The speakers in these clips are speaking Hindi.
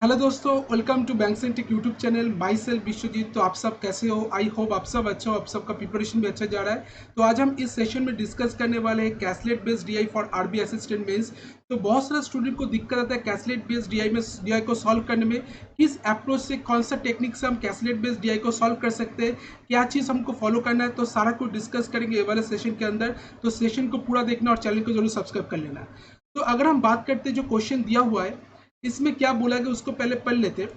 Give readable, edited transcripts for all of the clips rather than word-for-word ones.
हेलो दोस्तों, welcome to bank tech YouTube channel. Myself Vishwajeet. तो आप सब कैसे हो? आई होप आप सब अच्छा हो, आप सबका प्रिपरेशन भी अच्छा जा रहा है। तो आज हम इस सेशन में डिस्कस करने वाले हैं caselet based DI for RB assistant mains. तो बहुत सारे स्टूडेंट को दिक्कत आता है कैसलेट बेस्ड डीआई में डीआई को सॉल्व करने में। किस अप्रोच से, कौन सा टेक्निक से हम कैसलेट बेस्ड डीआई को सॉल्व कर सकते हैं, क्या चीज़ हमको फॉलो करना है, तो सारा कुछ डिस्कस करेंगे ये वाले सेशन के अंदर। तो सेशन को पूरा देखना और चैनल को जरूर सब्सक्राइब कर लेना। तो अगर हम बात करते हैं जो क्वेश्चन दिया हुआ है इसमें क्या बोला गया उसको पहले पढ़ लेते।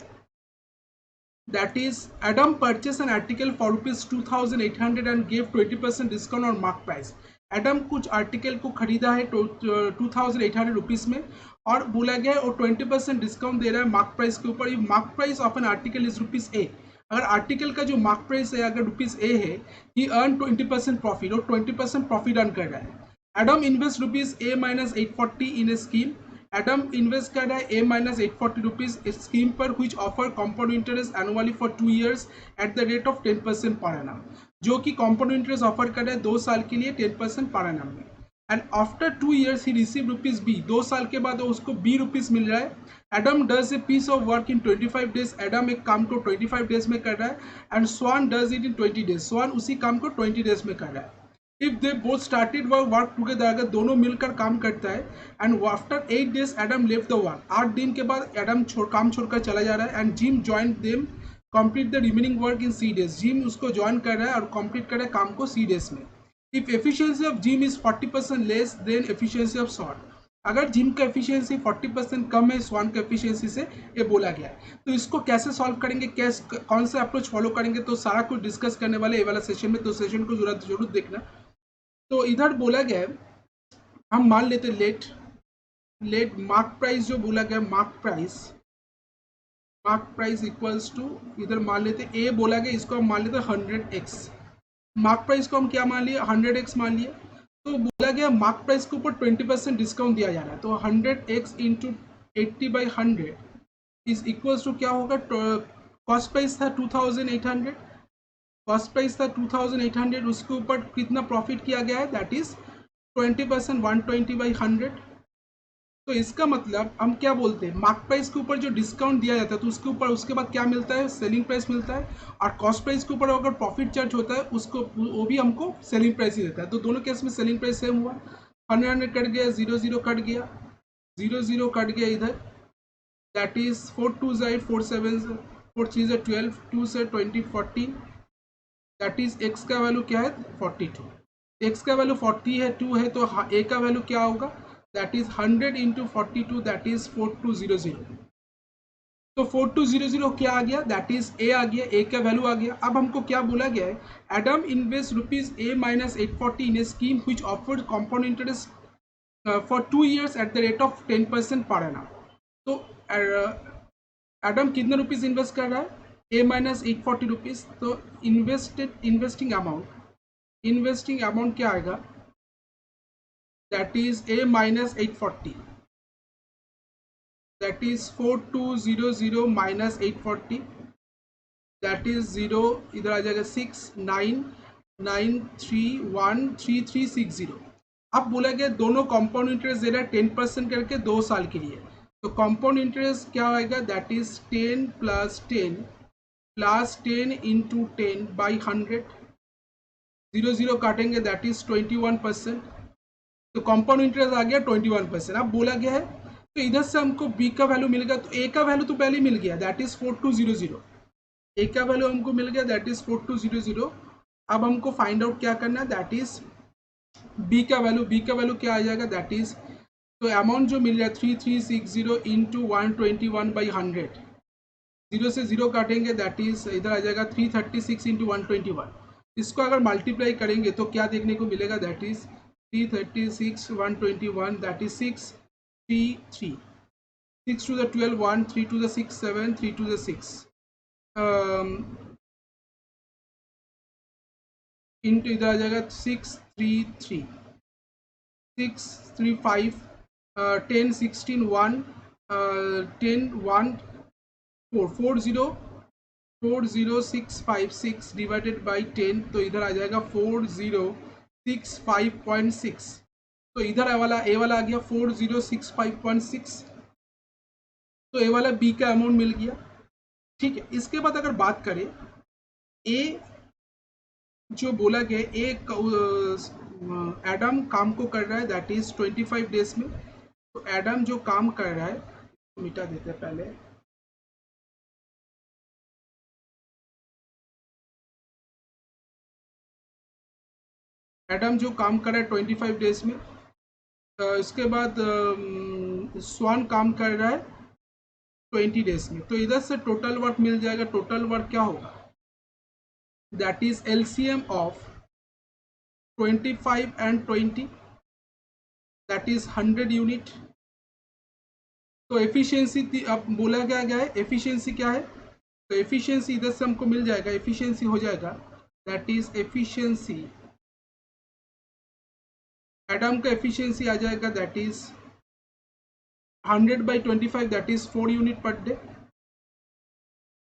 That is, Adam purchased an article for rupees 2800 and gave 20% discount on mark price. Adam कुछ आर्टिकल को खरीदा है 2800 रुपीज में और बोला गया है और 20% डिस्काउंट दे रहा है मार्क प्राइस के ऊपर। Mark price of an article is rupees A. अगर आर्टिकल का जो मार्क प्राइस है अगर रुपीज ए है, ही अर्न 20% प्रॉफिट और 20% प्रॉफिट अर्न कर रहा है। एडम इन्वेस्ट रुपीज ए माइनस 840 इन ए स्कीम। एडम इन्वेस्ट कर रहा है ए माइनस 840 रुपीज स्कीम पर which offer compound interest annually for 2 years at the rate of 10% per annum. जो कि कॉम्पाउंड इंटरेस्ट ऑफर कर रहा है 2 साल के लिए 10% पर एनम में। And after 2 years he receive rupees B. 2 साल के बाद उसको बी रुपीज मिल रहा है। Adam does a piece of work in 25 days. Adam एक काम को 25 डेज में कर रहा है and Swan does it in 20 days. Swan उसी काम को 20 डेज में कर रहा है। If they both started work together, अगर दोनों मिलकर काम करता है and after 8 days Adam left the work. 8 दिन के बाद एडम काम छोड़कर चला जा रहा है and Jim join them complete the remaining work in C days. Jim उसको ज्वाइन कर रहा है और कंप्लीट कर रहा है काम को सी डेज में। If efficiency of Jim is 40% less than efficiency of Swan. अगर जिम का एफिशिएंसी 40% कम है स्वान का एफिशिएंसी से, ये बोला गया है। तो इसको कैसे सॉल्व करेंगे, कैसे कौन सा अप्रोच फॉलो करेंगे, तो सारा कुछ डिस्कस करने वाले ये वाला सेशन में। तो सेशन को जरूर देखना। तो इधर बोला गया है, हम मान लेते लेट लेट मार्क प्राइस जो बोला गया मार्क प्राइस इक्वल्स टू, इधर मान लेते ए बोला गया, इसको हम मान लेते 100x। मार्क प्राइस को हम क्या मान लिए, 100x मान लिए। तो बोला गया मार्क प्राइस के ऊपर 20% डिस्काउंट दिया जा रहा है। तो 100x into 80/100 is equals to क्या होगा, कॉस्ट प्राइस था 2800। कॉस्ट प्राइस था 2800, उसके ऊपर कितना प्रॉफिट किया गया है, दैट इज 20%, 120/100। तो इसका मतलब हम क्या बोलते हैं, मार्क प्राइस के ऊपर जो डिस्काउंट दिया जाता है तो उसके ऊपर उसके बाद क्या मिलता है, सेलिंग प्राइस मिलता है। और कॉस्ट प्राइस के ऊपर अगर प्रॉफिट चार्ज होता है उसको वो भी हमको सेलिंग प्राइस ही देता है। तो दोनों केस में सेलिंग प्राइस सेम हुआ। 100 कट गया, 0 कट गया, 0 कट गया इधर, दैट इज 4 2 8 4 7 4 3 12 2 से 20 40, दैट इज एक्स का वैल्यू क्या है 42। एक्स का वैल्यू 40 है, 2 है, तो ए का वैल्यू क्या होगा, that is 100 into 42, that is 4200। तो 4200 क्या आ गया, दैट इज ए आ गया, ए का वैल्यू आ गया। अब हमको क्या बोला गया है, Adam invest rupees A minus 840 in A scheme which offered compound interest for 2 years at the rate of 10% per annum. तो एडम कितने रुपीज इन्वेस्ट कर रहा है, ए माइनस 840 रुपीज। तो इन्वेस्टिंग अमाउंट क्या आएगा, that is a minus 840, that is 4200 minus 840, that is 0, इधर आ जाएगा 6993133360। अब बोला गया दोनों कंपाउंड इंटरेस्ट दे रहा है 10% करके 2 साल के लिए। तो कंपाउंड इंटरेस्ट क्या आएगा, दैट इज 10 प्लस 10 इंटू 10/100। 0 काटेंगे, दैट इज 21%। तो कंपाउंड इंटरेस्ट आ गया 21%। अब बोला गया है तो इधर से हमको बी का वैल्यू मिलेगा, तो ए का वैल्यू तो पहले ही मिल गया, दैट इज 4200। ए का वैल्यू हमको मिल गया, दैट इज 4200। अब हमको फाइंड आउट क्या करना है, दैट इज बी का वैल्यू क्या आ जाएगा, दैट इज, तो अमाउंट जो मिल रहा है 3360 इंटू 121/100। 0 से 0 काटेंगे, दैट इज इधर आ जाएगा 336 इंटू 121। इसको अगर मल्टीप्लाई करेंगे तो क्या देखने को मिलेगा, that is 336 121, that is 633, 6 to the 12 1, 3 to the 6 7, 3 to the 6 into इधर आ जाएगा 633 635 10 16 1 10 1 4 40656 डिवाइडेड बाई 10, तो इधर आ जाएगा 4065.6। तो इधर ए वाला आ गया 4065.6। तो ए वाला बी का अमाउंट मिल गया। ठीक है, इसके बाद अगर बात करें ए जो बोला गया ए एडम काम को कर रहा है दैट इज 25 डेज में। तो एडम जो काम कर रहा है मिटा देते हैं पहले। एडम जो काम कर रहा है 25 डेज में। इसके बाद स्वान काम कर रहा है 20 डेज में। तो इधर से टोटल वर्क मिल जाएगा। टोटल वर्क क्या होगा that is LCM of 25 and 20 that is 100 unit. तो एफिशिएंसी अब बोला गया है एफिशिएंसी क्या है। तो एफिशिएंसी इधर से हमको मिल जाएगा। एफिशिएंसी हो जाएगा दैट इज एफिशिएंसी एडम का एफिशिएंसी आ जाएगा that is 100/25 that is 4 unit per day.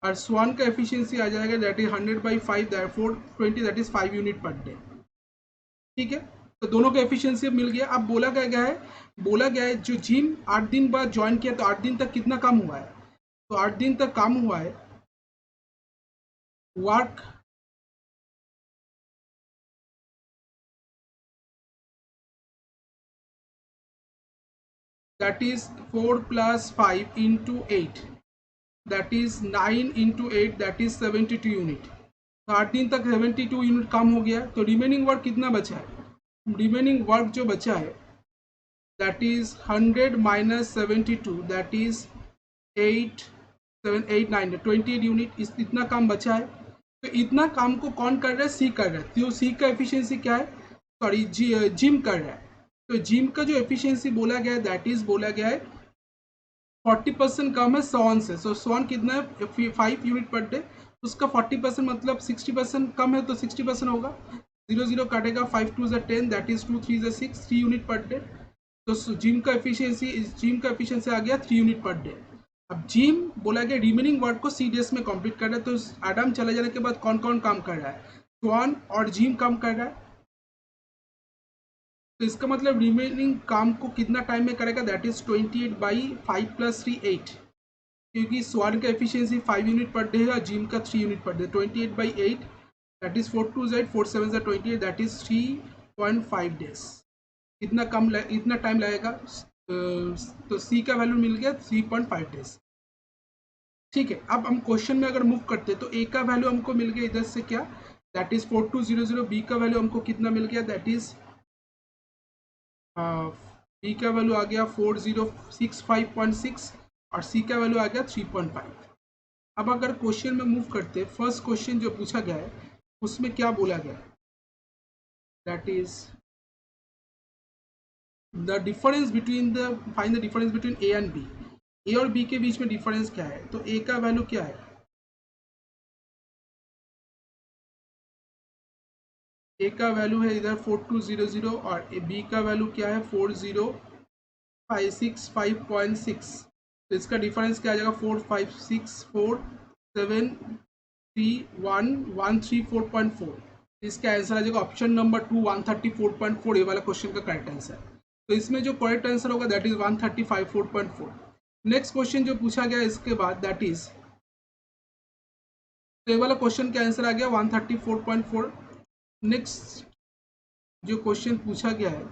और स्वान का एफिशिएंसी आ जाएगा that is 100/5 that 420 that is 5 unit per day. ठीक है, तो दोनों का एफिशिएंसी मिल गया। अब बोला गया है जो जिम 8 दिन बाद ज्वाइन किया तो 8 दिन तक कितना काम हुआ है। तो 8 दिन तक काम हुआ है work that is 4 plus 5 into 8 that is 9 into 8 that is 72 unit. तो 8 दिन तक 72 यूनिट काम हो गया। तो रिमेनिंग वर्क कितना बचा है। रिमेनिंग वर्क जो बचा है that is 100 minus 72 that is 8 7 8 9 28 unit. इतना काम बचा है। तो इतना काम को कौन कर रहा है सी कर रहा है। तो सी का एफिशिएंसी क्या है सॉरी जिम कर रहा है। तो जिम का जो एफिशिएंसी बोला गया है दैट इज बोला गया है 40% कम है स्वान से। सो स्वान कितना है 5 यूनिट पर डे। उसका 40% मतलब 60% कम है तो 60% होगा। 0 0 काटेगा 5 2 10 दैट इज 2 3 6 3 यूनिट पर डे। तो जिम का एफिशिएंसी आ गया 3 यूनिट पर डे। अब जिम बोला गया रिमेनिंग वर्क को सी डेज में कंप्लीट कर रहा है। तो एडम चले जाने के बाद कौन कौन काम कर रहा है स्वान और जिम काम कर रहा है। तो इसका मतलब रिमेनिंग काम को कितना टाइम में करेगा दैट इज 28/5 + 3 8 क्योंकि स्वान का एफिशिएंसी 5 यूनिट पर डे है और जिम का 3 unit per day. 28/8 that is 4 2 4 7 28 that is 3.5 days. इतना टाइम लगेगा। तो सी का वैल्यू मिल गया 3.5 डेज। ठीक है, अब हम क्वेश्चन में अगर मूव करते तो ए का वैल्यू हमको मिल गया इधर से क्या दैट इज 4200। बी का वैल्यू हमको कितना मिल गया दैट इज बी का वैल्यू आ गया 4065.6 और सी का वैल्यू आ गया 3.5। अब अगर क्वेश्चन में मूव करते फर्स्ट क्वेश्चन जो पूछा गया है उसमें क्या बोला गया that is the difference between the find the difference between A and B. A और बी के बीच में डिफरेंस क्या है। तो ए का वैल्यू क्या है ए का वैल्यू है इधर 4200 और बी का वैल्यू क्या है 40565.6। तो इसका डिफरेंस क्या आ जाएगा 45647311344। इसका आंसर आ जाएगा ऑप्शन नंबर 2 134.4। ये वाला क्वेश्चन का करेक्ट आंसर। तो इसमें जो करेक्ट आंसर होगा दैट इज 135.4। नेक्स्ट क्वेश्चन जो पूछा गया इसके बाद दैट इज तो ये वाला क्वेश्चन का आंसर आ गया 134.4। नेक्स्ट जो क्वेश्चन पूछा गया है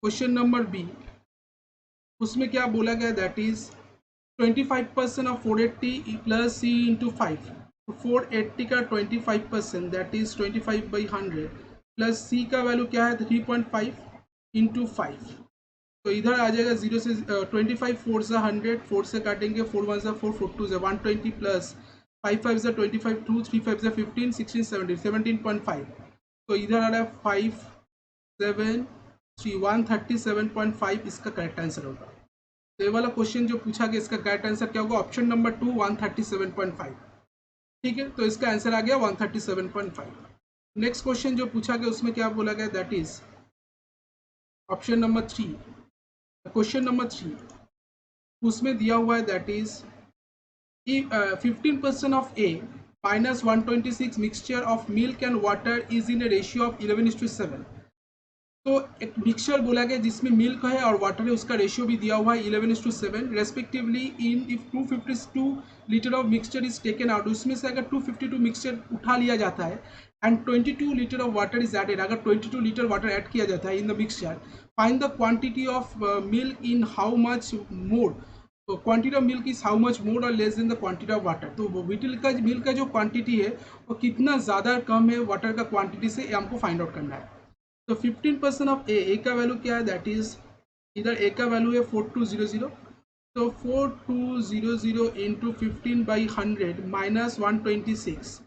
क्वेश्चन नंबर बी उसमें क्या बोला गया that is 25% of 480 plus C into 5। तो 480 का 25% दैट इज 25/100 प्लस सी का वैल्यू क्या है 3.5 इंटू 5। तो इधर आ जाएगा 0 से 25 4 से 100 4 से काटेंगे 4 1 से 4 4 2 से 120 प्लस 5 5 से 25 2 3 5 से 15 16 17 17.5। तो इधर आ रहा है 5 7 3 137.5 इसका करेक्ट आंसर होगा। तो ये वाला क्वेश्चन जो पूछा गया इसका करेक्ट आंसर क्या होगा ऑप्शन नंबर 2 137.5। ठीक है, तो इसका आंसर आ गया 137.5। नेक्स्ट क्वेश्चन जो पूछा गया उसमें क्या बोला गया that is option number 3। Question number 3 उसमें दिया हुआ है that is 15% of A minus 126 mixture of milk and water is in a ratio of 11:7। तो एक मिक्सचर बोला गया जिसमें मिल्क है और वाटर है, उसका रेशियो भी दिया हुआ है 11:7 respectively. In if 252 litre of mixture is taken out, उसमें से अगर 252 मिक्सचर उठा लिया जाता है and 22 litre of water is added, अगर 22 लीटर वाटर ऐड किया जाता है in the mixture, find the quantity of milk in how much more. तो quantity of milk is how much more और less than the quantity of water. तो वो मिल्क का जो क्वांटिटी है वो कितना ज़्यादा कम है वाटर का क्वांटिटी से, हमको फाइंड आउट करना है। तो 15% ऑफ ए का वैल्यू क्या है, दैट इज इधर ए का वैल्यू है 4200, तो 4200 इंटू 15/100 माइनस 126,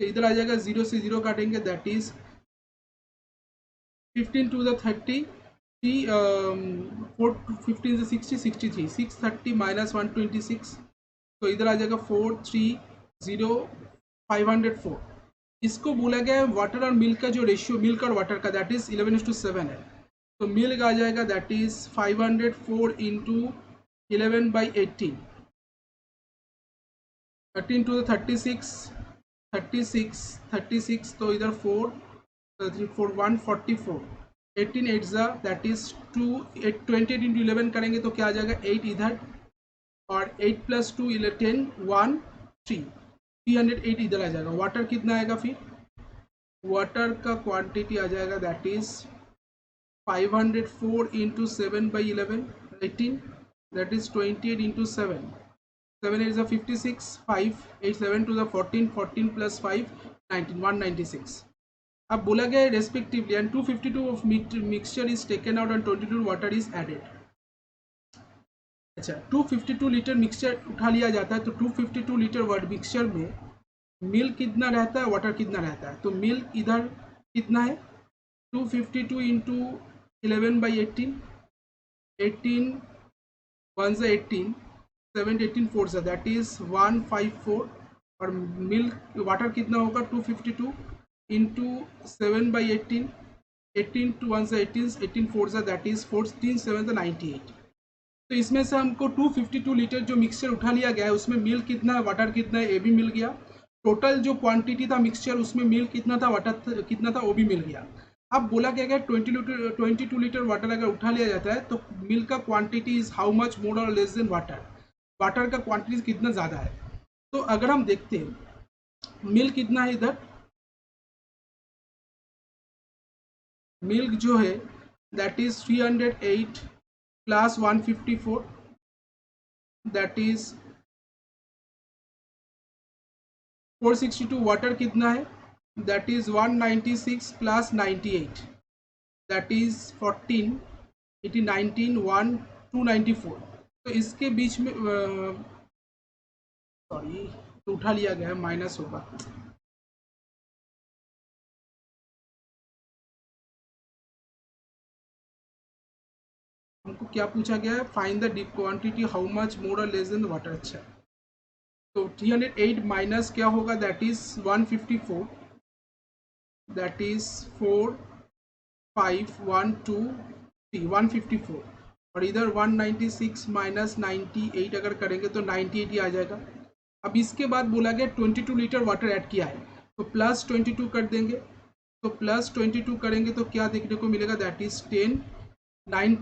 तो इधर आ जाएगा 0 से 0 काटेंगे, दैट इज 15 टू द 30, 15 से 60, 63, 630 माइनस 126, तो इधर आ जाएगा 430 इसको बोला गया है वाटर और मिल्क का जो रेशियो, मिल्क और वाटर का, दैट इज 11:7 है। तो मिल्क आ जाएगा that is 504 into 11/18, 13 to the 36, तो इधर 4 144, 18 8 दैट इज 28 इंटू 11 करेंगे तो क्या आ जाएगा 8 इधर, और 8 प्लस 2 10 1 3, 308 इधर आ जाएगा। वाटर कितना आएगा फिर, वाटर का क्वांटिटी आ जाएगा that is 504 into 7/11 18, that is 28 into 7, 7 8 56, 5 8 7 to the 14, 14 plus 5 19, 196। अब बोला गया है respectively and 252 of mixture is taken out and 22 water is added. अच्छा, 252 लीटर मिक्सचर उठा लिया जाता है, तो 252 लीटर वर्ड मिक्सचर में मिल्क कितना रहता है, वाटर कितना रहता है। तो मिल्क इधर कितना है 252 इंटू 11/18, 18 1 18, 7 18 4 दैट इज 154, और मिल्क वाटर कितना होगा 252 इंटू 7/18, 18 टू 1 18, 18 4 दैट इज 14 7 98। तो इसमें से हमको 252 लीटर जो मिक्सचर उठा लिया गया है उसमें मिल्क कितना है, वाटर कितना है, ये भी मिल गया। टोटल जो क्वांटिटी था मिक्सचर उसमें मिल्क कितना था, वाटर कितना था, वो भी मिल गया। अब बोला गया है 22 लीटर वाटर अगर उठा लिया जाता है तो मिल्क का quantity is how much more और लेस देन वाटर, वाटर का क्वांटिटी कितना ज़्यादा है। तो अगर हम देखते हैं मिल्क कितना है इधर, मिल्क जो है that is 308 plus 154, that is 462। Water कितना है that is 196 plus 98, that is 14 80 19 1 294। तो इसके बीच में सॉरी तो उठा लिया गया है, माइनस होगा। हमको क्या पूछा गया है, find the quantity how much more और लेस देन वाटर। अच्छा, तो 308 माइनस क्या होगा दैट इज 154, दैट इज 4 5 1 2 3 154, और इधर 196 माइनस 98 अगर करेंगे तो 98 ही आ जाएगा। अब इसके बाद बोला गया 22 लीटर वाटर ऐड किया है, तो प्लस 22 कर देंगे, तो प्लस 22 करेंगे तो क्या देखने को मिलेगा दैट इज 10 9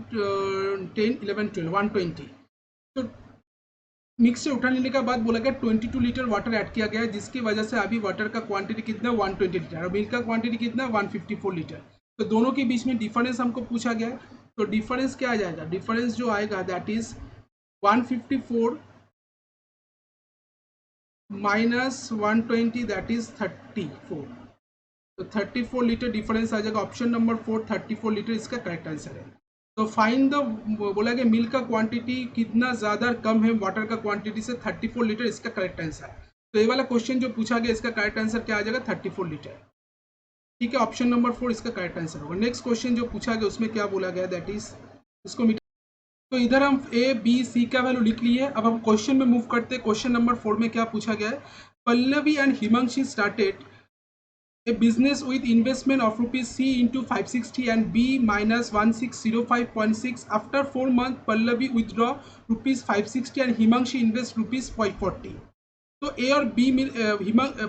10 11 12 120। तो मिक्स से उठा लेने के बाद बोला गया 22 लीटर वाटर ऐड किया गया है, जिसकी वजह से अभी वाटर का क्वांटिटी कितना 120 लीटर और मिल्क का क्वांटिटी कितना 154 लीटर। तो दोनों के बीच में डिफरेंस हमको पूछा गया है, तो डिफरेंस क्या आ जाएगा, डिफरेंस जो आएगा that is 154 minus 120 that is 34, तो 34 लीटर डिफरेंस आ जाएगा। ऑप्शन नंबर 4 34 लीटर इसका करेक्ट आंसर है। तो फाइंड द बोला गया मिल्क का क्वांटिटी कितना ज़्यादा कम है वाटर का क्वांटिटी से, 34 लीटर इसका करेक्ट आंसर है। तो ये वाला क्वेश्चन जो पूछा गया इसका करेक्ट आंसर क्या आ जाएगा 34 लीटर। ठीक है, ऑप्शन नंबर 4 इसका करेक्ट आंसर होगा। नेक्स्ट क्वेश्चन जो पूछा गया उसमें क्या बोला गया दैट इज इसको मिटा, तो इधर हम ए बी सी का वैल्यू लिख लिए। अब हम क्वेश्चन में मूव करते हैं। क्वेश्चन नंबर 4 में क्या पूछा गया है, Pallavi and Himanshi started a business with investment of rupees C into 560 and B minus 1605.6. After 4 months, Pallavi withdraw rupees 560 and Himanshi invest rupees 540. तो ए और बी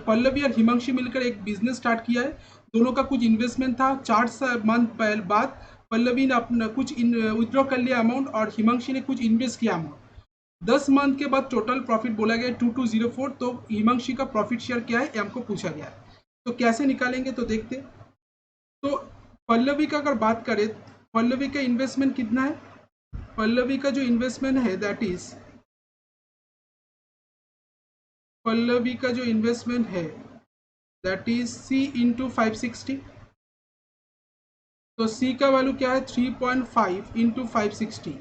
पल्लवी और हिमांशी मिलकर एक बिजनेस स्टार्ट किया है दोनों का कुछ इन्वेस्टमेंट था, 4 मंथ बाद पल्लवी ने अपना कुछ विथड्रॉ कर लिया अमाउंट और हिमांशी ने कुछ इन्वेस्ट किया अमाउंट। 10 मंथ के बाद टोटल प्रॉफिट बोला गया 2204, तो हिमांशी का प्रॉफिट शेयर क्या है ये हमको पूछा गया है। तो कैसे निकालेंगे तो देखते। तो पल्लवी का अगर बात करें, पल्लवी का इन्वेस्टमेंट कितना है, पल्लवी का जो इन्वेस्टमेंट है दैट इज, पल्लवी का जो इन्वेस्टमेंट है दैट इज C इंटू 560। तो C का वैल्यू क्या है 3.5 इंटू 560।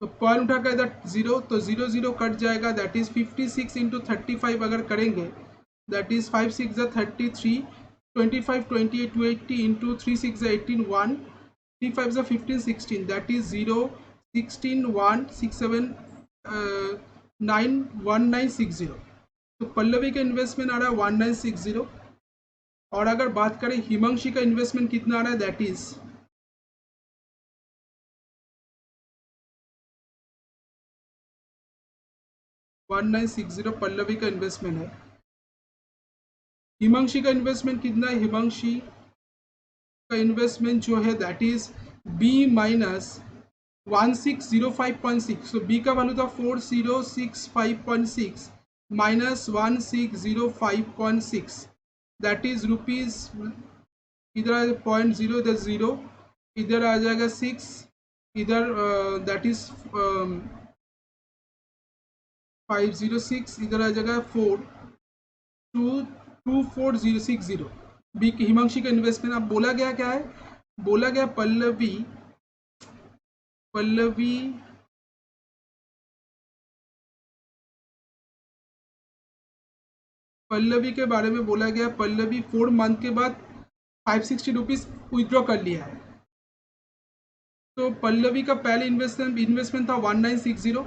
तो पॉइंट उठाकर इधर 0, तो 0 0 कट जाएगा, दैट इज 56 इंटू 35 अगर करेंगे that is 5 6 33, 25 28 280 into 3 6 18 1, 3 5 15 16, that is 0 16 1 6 7 9 1960। तो पल्लवी का इन्वेस्टमेंट आ रहा है 1960। और अगर बात करें हिमांशी का इन्वेस्टमेंट कितना आ रहा है दैट इज 1960 पल्लवी का इन्वेस्टमेंट है। हिमांशी का इन्वेस्टमेंट कितना है, हिमांशी का इन्वेस्टमेंट जो है दैट इज B माइनस 1605.6। तो B का वैल्यू था 4065.6 माइनस 1605.6, दैट इज रुपीज, इधर 0.0 इधर 0, इधर आ जाएगा 6, इधर दैट इज 506, इधर आ जाएगा 4 2 24060। बी हिमांशी का इन्वेस्टमेंट। अब बोला गया क्या है, बोला गया पल्लवी, पल्लवी पल्लवी के बारे में बोला गया, पल्लवी 4 मंथ के बाद 560 रुपीज विथड्रॉ कर लिया है। तो पल्लवी का पहले इन्वेस्टमेंट था 1960,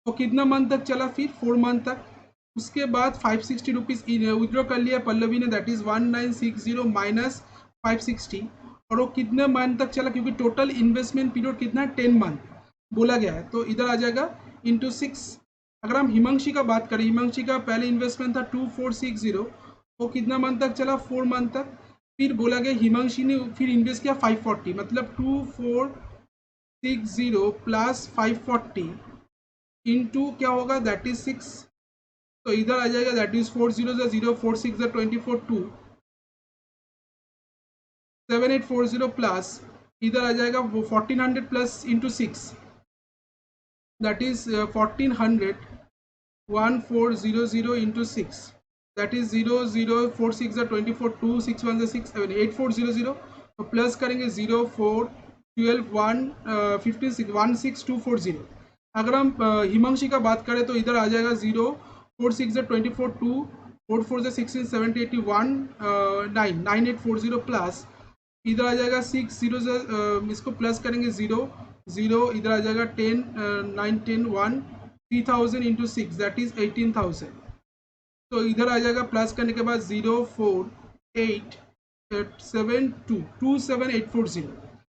वो कितना मंथ तक चला, फिर 4 मंथ तक। उसके बाद 560 रुपीज विथड्रॉ कर लिया पल्लवी ने, दैट इज 1960 माइनस 560। और वो कितने मंथ तक चला, क्योंकि टोटल इन्वेस्टमेंट पीरियड कितना है 10 मंथ बोला गया है, तो इधर आ जाएगा इंटू 6। अगर हम हिमांशी का बात करें, हिमांशी का पहले इन्वेस्टमेंट था 2460, वो कितना मंथ तक चला, 4 मंथ तक। फिर बोला गया हिमांशी ने फिर इन्वेस्ट किया 540, मतलब 2460 प्लस 540 इंटू क्या होगा दैट इज 6। तो इधर आ जाएगा दैट इज 40 4 6 24 2 7840 प्लस इधर आ जाएगा वो 1400 plus into 6, that is 1400 1400 into 6, that is 0 4 6 24 2 6 1 6 7 8400। तो प्लस करेंगे 0 4 12 1 15 6 16240। अगर हम हिमांशी का बात करें तो इधर आ जाएगा 0 4 6 24 2 4 4 16 70 81 9 9840 प्लस इधर आ जाएगा 6 0 से इसको प्लस करेंगे 0 0, इधर आ जाएगा 10 9 10 1 3000 इंटू 6, दैट इज 18,000। तो इधर आ जाएगा प्लस करने के बाद 0 4 8 7 2 27840।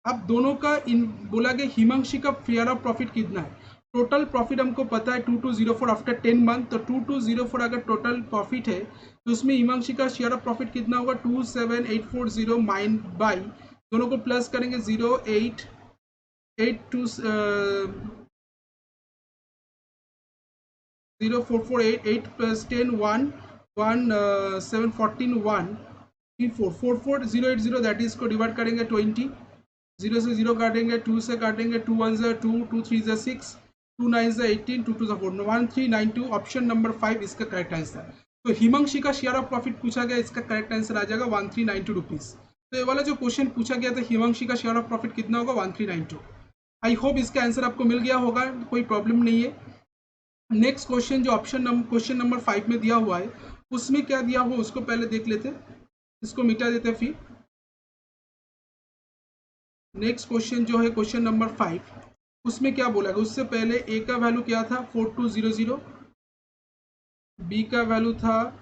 अब दोनों का इन बोला गया हिमांशी का फेयर ऑफ प्रॉफिट कितना है। टोटल प्रॉफिट हमको पता है 2204 आफ्टर 10 मंथ, तो 2204 अगर टोटल प्रॉफिट है तो उसमें हिमांशी का शेयर ऑफ प्रॉफिट कितना होगा 27840 माइन बाई, दोनों को प्लस करेंगे 0 8 8 2 0 4 4 8 8 plus 10 1 1 7 14 1 3 4 4 4 0 8 0, दैट इज को डिवाइड करेंगे 20, 0 से 0 काटेंगे, 2 से काटेंगे, 2 1 से 2 2 3 से 6 2 9 से 18 2 2 से 4 1392, ऑप्शन नंबर 5 इसका करेक्ट आंसर। तो हिमांशी का शेयर ऑफ प्रॉफिट पूछा गया, इसका करेक्ट आंसर आ जाएगा 1392 रुपीज। तो ये वाला जो क्वेश्चन पूछा गया था हिमांशी का शेयर ऑफ प्रॉफिट कितना होगा 1392। आई होप इसका आंसर आपको मिल गया होगा, कोई प्रॉब्लम नहीं है। नेक्स्ट क्वेश्चन जो क्वेश्चन नंबर 5 में दिया हुआ है उसमें क्या दिया हुआ उसको पहले देख लेते, इसको मिटा देते फिर। नेक्स्ट क्वेश्चन जो है क्वेश्चन नंबर 5, उसमें क्या बोला गया, उससे पहले ए का वैल्यू क्या था 4200, बी का वैल्यू था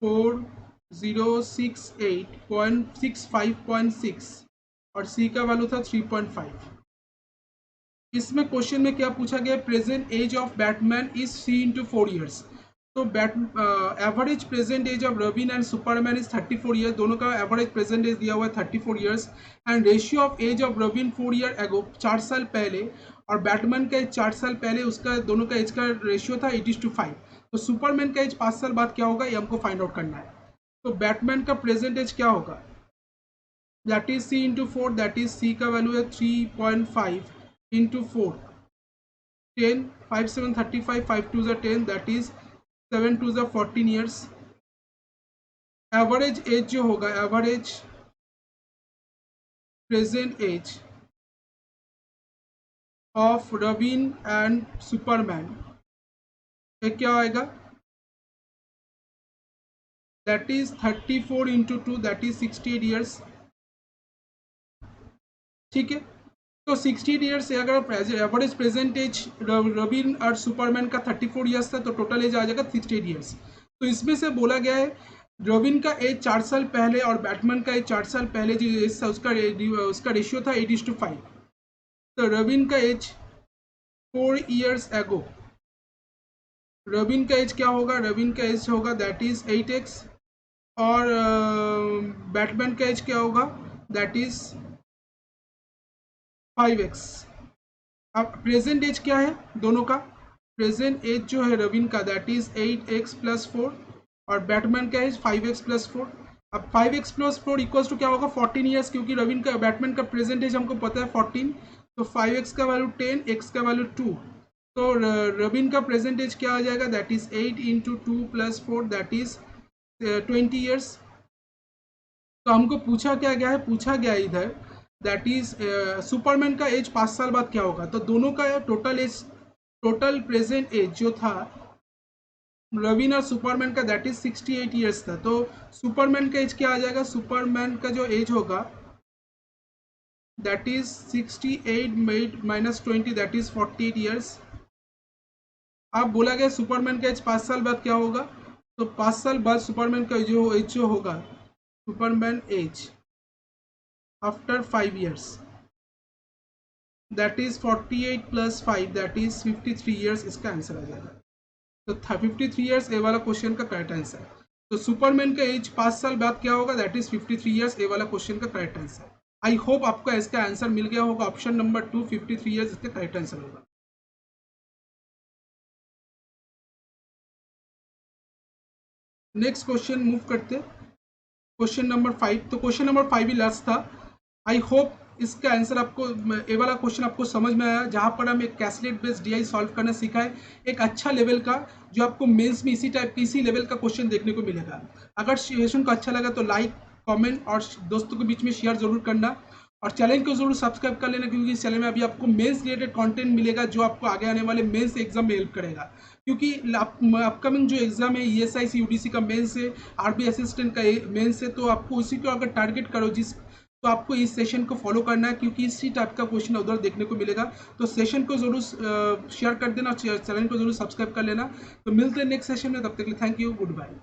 4068.65.6 और सी का वैल्यू था 3.5। इसमें क्वेश्चन में क्या पूछा गया, present age of Batman is 3 into 4 years। तो average present age of Robin and Superman is 34 years, दोनों का एवरेज प्रेजेंट एज दिया हुआ है 34 years. And ratio of age of Robin 4 year ago, 4 साल पहले, और बैटमैन का एज 4 साल पहले, उसका दोनों का एज का रेशियो था 8:5। तो सुपरमैन का एज 5 साल बाद क्या होगा, ये हमको फाइंड आउट करना है। तो बैटमैन का प्रेजेंट एज क्या होगा, that is C into 4, that is C का वैल्यू है 3.5 इंटू 4, 10, 5 7 35, 5 2 10, दैट इज 7 2 14 ईयर्स। एवरेज एज जो होगा, average present age of Robin and Superman, ये क्या आएगा, that is 34 into 2, that is 68 years. ठीक है, तो 68 ईयर्स से अगर एवरेज प्रेजेंट एज रॉबिन और सुपरमैन का 34 ईयर्स था, तो टोटल एज आ जाएगा 68 ईयर्स। तो इसमें से बोला गया है रॉबिन का एज 4 साल पहले और बैटमैन का एज 4 साल पहले जो एज था, उसका रेशियो था 8:5। तो रॉबिन का एज 4 ईयर्स एगो, रॉबिन का एज क्या होगा, रॉबिन का एज होगा दैट इज 8x, और बैटमैन का एज क्या होगा, दैट इज 5x। अब प्रेजेंट एज क्या है दोनों का, प्रेजेंट एज जो है रॉबिन का दैट इज 8x + 4, और बैटमैन का एज 5x + 4। अब 5x + 4 इक्वल्स टू क्या होगा, 14 ईयर्स, क्योंकि रॉबिन का बैटमैन का प्रेजेंट एज हमको पता है 14। तो 5x का वैल्यू 10, x का वैल्यू 2, तो रॉबिन का प्रेजेंट एज क्या आ जाएगा, that is 8 into 2 + 4, that is 20 years. तो हमको पूछा क्या गया है, पूछा गया इधर दैट इज सुपरमैन का एज 5 साल बाद क्या होगा। तो दोनों का total age, total present age जो था रॉबिन और सुपरमैन का दैट इज 68 ईयर्स था। तो सुपरमैन का एज क्या आ जाएगा, सुपरमैन का जो एज होगा that is 68 minus 20, that is 48 years. अब बोला गया सुपरमैन का एज 5 साल बाद क्या होगा, तो 5 साल बाद सुपरमैन का जो एज जो होगा, Superman age after 5 years, that is 48 + 5, that is 53 years, इसका आंसर आ जाएगा। तो 53 ईयर्स ए वाला क्वेश्चन का करेक्ट आंसर। तो सुपरमैन का एज 5 साल बाद क्या होगा, दैट इज 53 ईयर्स, ए वाला क्वेश्चन का करेक्ट आंसर। आई होप आपको इसका आंसर मिल गया होगा, ऑप्शन नंबर 2 53 ईयर्स इसका करेक्ट आंसर होगा। नेक्स्ट क्वेश्चन मूव करते, क्वेश्चन नंबर 5। तो क्वेश्चन नंबर 5 ही लास्ट था। आई होप इसका आंसर आपको, ये वाला क्वेश्चन आपको समझ में आया, जहाँ पर हम एक कैसलेट बेस्ड डीआई सॉल्व करना सीखा है, एक अच्छा लेवल का, जो आपको मेंस में इसी टाइप इसी लेवल का क्वेश्चन देखने को मिलेगा। अगर सेशन को अच्छा लगा तो लाइक, कमेंट और दोस्तों के बीच में शेयर जरूर करना, और चैनल को जरूर सब्सक्राइब कर लेना, क्योंकि इस चैनल में अभी आपको मेंस रिलेटेड कंटेंट मिलेगा, जो आपको आगे आने वाले मेंस एग्जाम में हेल्प करेगा। क्योंकि अपकमिंग जो एग्जाम है ESIC UDC का मेंस है, RB असिस्टेंट का मेंस है, तो आपको उसी को अगर टारगेट करो तो आपको इस सेशन को फॉलो करना है, क्योंकि इसी टाइप का क्वेश्चन उधर देखने को मिलेगा। तो सेशन को जरूर शेयर कर देना और चैनल को जरूर सब्सक्राइब कर लेना। तो मिलते हैं नेक्स्ट सेशन में, तब तक के लिए थैंक यू, गुड बाय।